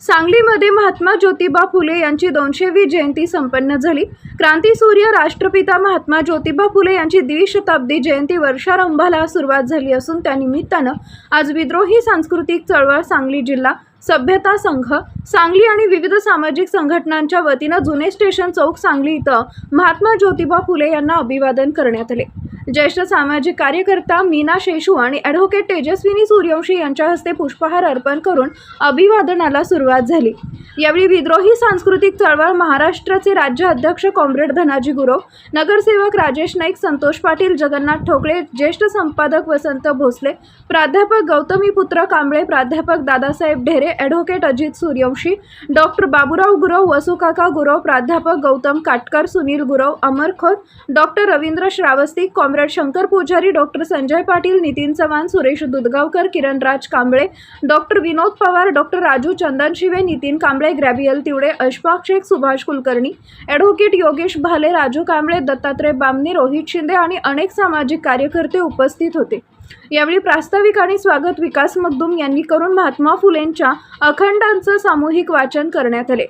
सांगलीमध्ये महात्मा ज्योतिबा फुले यांची 200वी जयंती संपन्न झाली। क्रांतीसूर्य राष्ट्रपिता महात्मा ज्योतिबा फुले यांची द्विशताब्दी जयंती वर्षारंभाला सुरुवात झाली असून त्या निमित्तानं आज विद्रोही सांस्कृतिक चळवळ सांगली जिल्हा सभ्यता संघ सांगली आणि विविध सामाजिक संघटनांच्या वतीनं जुने स्टेशन चौक सांगली इथं महात्मा ज्योतिबा फुले यांना अभिवादन करण्यात आले। ज्येष्ठ सामाजिक कार्यकर्ता मीना शेषू आणि ॲडव्होकेट तेजस्विनी सूर्यवंशी यांच्या हस्ते पुष्पहार अर्पण करून अभिवादनाला सुरुवात झाली। यावेळी विद्रोही सांस्कृतिक चळवळ महाराष्ट्राचे राज्य अध्यक्ष कॉम्रेड धनाजी गुरव, नगरसेवक राजेश नाईक, संतोष पाटील, जगन्नाथ ठोकळे, ज्येष्ठ संपादक वसंत भोसले, प्राध्यापक गौतमीपुत्र कांबळे, प्राध्यापक दादासाहेब ढेरे, ॲडव्होकेट अजित सूर्यवंशी, डॉक्टर बाबूराव गुरव, वसुकाका गुरव, प्राध्यापक गौतम काटकर, सुनील गुरव, अमर खोत, डॉक्टर रवींद्र श्रावस्ती, कॉम्रेड शंकर पुजारी, डॉक्टर संजय पाटील, नितीन चव्हाण, सुरेश दुधगावकर, किरणराज कांबळे, डॉक्टर विनोद पवार, डॉक्टर राजू चंदनशिवे, नितीन कांबळे, ग्रॅबियल तिवडे, अशफाक शेख, सुभाष कुलकर्णी, ॲडव्होकेट योगेश भाले, राजू कांबळे, दत्तात्रय बामणी, रोहित शिंदे आणि अनेक सामाजिक कार्यकर्ते उपस्थित होते। यावेळी प्रास्ताविक आणि स्वागत विकास मगदूम यांनी करून महात्मा फुलेंच्या अखंडांचं सामूहिक वाचन करण्यात आले।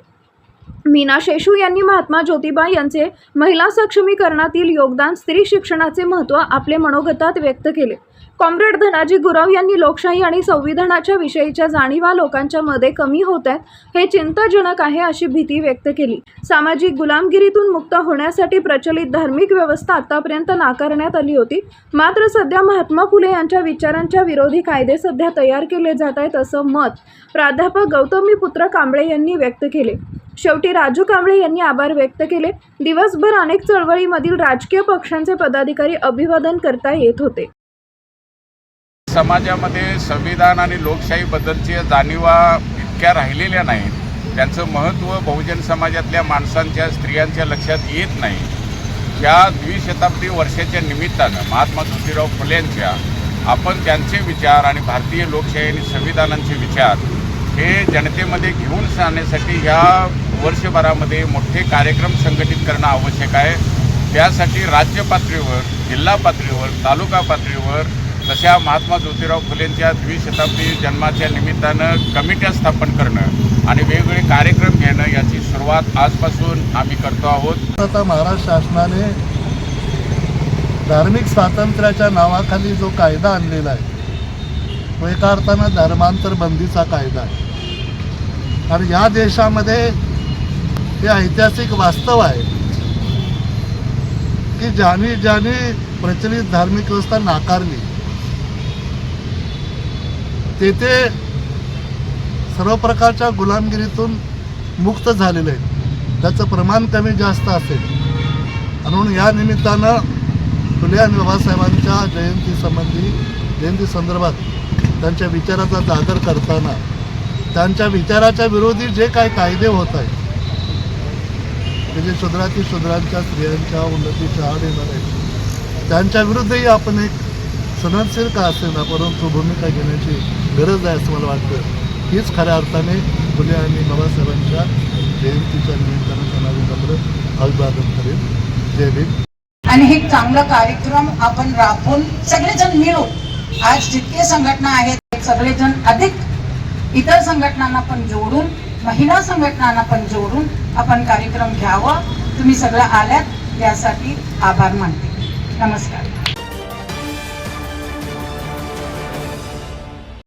मीना शेषू यांनी महात्मा ज्योतिबा यांचे महिला सक्षमीकरणातील योगदान, स्त्री शिक्षणाचे महत्त्व आपले मनोगतात व्यक्त केले। कॉम्रेड धनाजी गुरव यांनी लोकशाही आणि संविधानाच्या विषयीच्या जाणीवा लोकांच्या मध्ये कमी होत आहेत, हे चिंताजनक आहे अशी भीती व्यक्त केली। सामाजिक गुलामगिरीतून मुक्त होण्यासाठी प्रचलित धार्मिक व्यवस्था आतापर्यंत नाकारण्यात आली होती, मात्र सध्या महात्मा फुले यांच्या विचारांच्या विरोधी कायदे सध्या तयार केले जात आहेत असं मत प्राध्यापक गौतमीपुत्र कांबळे यांनी व्यक्त केले। शेवटी राजू कांबळे यांनी आभार व्यक्त केले। दिवसभर अनेक चळवळीमधील राजकीय पक्षांचे पदाधिकारी अभिवादन करता येत होते। समाजामध्ये संविधान आणि लोकशाहीबद्दलच्या जाणीवा इतक्या राहिलेल्या नाहीत, त्यांचं महत्त्व बहुजन समाजातल्या माणसांच्या, स्त्रियांच्या लक्षात येत नाही। या द्विशताब्दी वर्षाच्या निमित्तानं महात्मा ज्योतिराव फुलेंच्या आपण त्यांचे विचार आणि भारतीय लोकशाही आणि संविधानांचे विचार हे जनतेमध्ये घेऊन जाण्यासाठी ह्या वर्षभरामध्ये मोठे कार्यक्रम संघटित करणं आवश्यक आहे। त्यासाठी राज्य पातळीवर, जिल्हा पातळीवर, तालुका पातळीवर तशा महात्मा ज्योतिराव फुलेंच्या द्विशताब्दी जन्माच्या निमित्तानं कमिट्या स्थापन करणं आणि वेगवेगळे कार्यक्रम घेणं याची सुरुवात आजपासून आम्ही करतो आहोत। आता महाराष्ट्र शासनाने धार्मिक स्वातंत्र्याच्या नावाखाली जो कायदा आणलेला आहे तो एका अर्थानं धर्मांतर बंदीचा कायदा आहे आणि या देशामध्ये हे ऐतिहासिक वास्तव आहे की ज्यांनी प्रचलित धार्मिक व्यवस्था नाकारली तेथे सर्व प्रकारच्या गुलामगिरीतून मुक्त झालेले आहेत, त्याचं प्रमाण कमी जास्त असेल। म्हणून या निमित्तानं फुले आणि बाबासाहेबांच्या जयंती संदर्भात त्यांच्या विचाराचा जागर करताना त्यांच्या विचाराच्या विरोधी जे काही कायदे होत आहेत, ते जे शूद्रांच्या स्त्रियांच्या उन्नतीच्या आड येणार आहेत, त्यांच्या विरुद्धही आपण एक सनदशील का असेना परंतु भूमिका घेण्याची गरज आहे असं मला वाटतं। हीच खऱ्या अर्थाने फुले आणि बाबासाहेबांच्या जयंतीच्या निमित्तानं त्यांना अभिवादन करेल। जय भीम। आणि हे चांगला कार्यक्रम आपण राबवून सगळेजण मिळून आज जितके संघटना आहेत सगळेजण अधिक इतर संघटनांना पण जोडून, महिला संघटनांना पण जोडून आपण कार्यक्रम घ्यावा। तुम्ही सगळं आल्यात यासाठी आभार मानते। नमस्कार।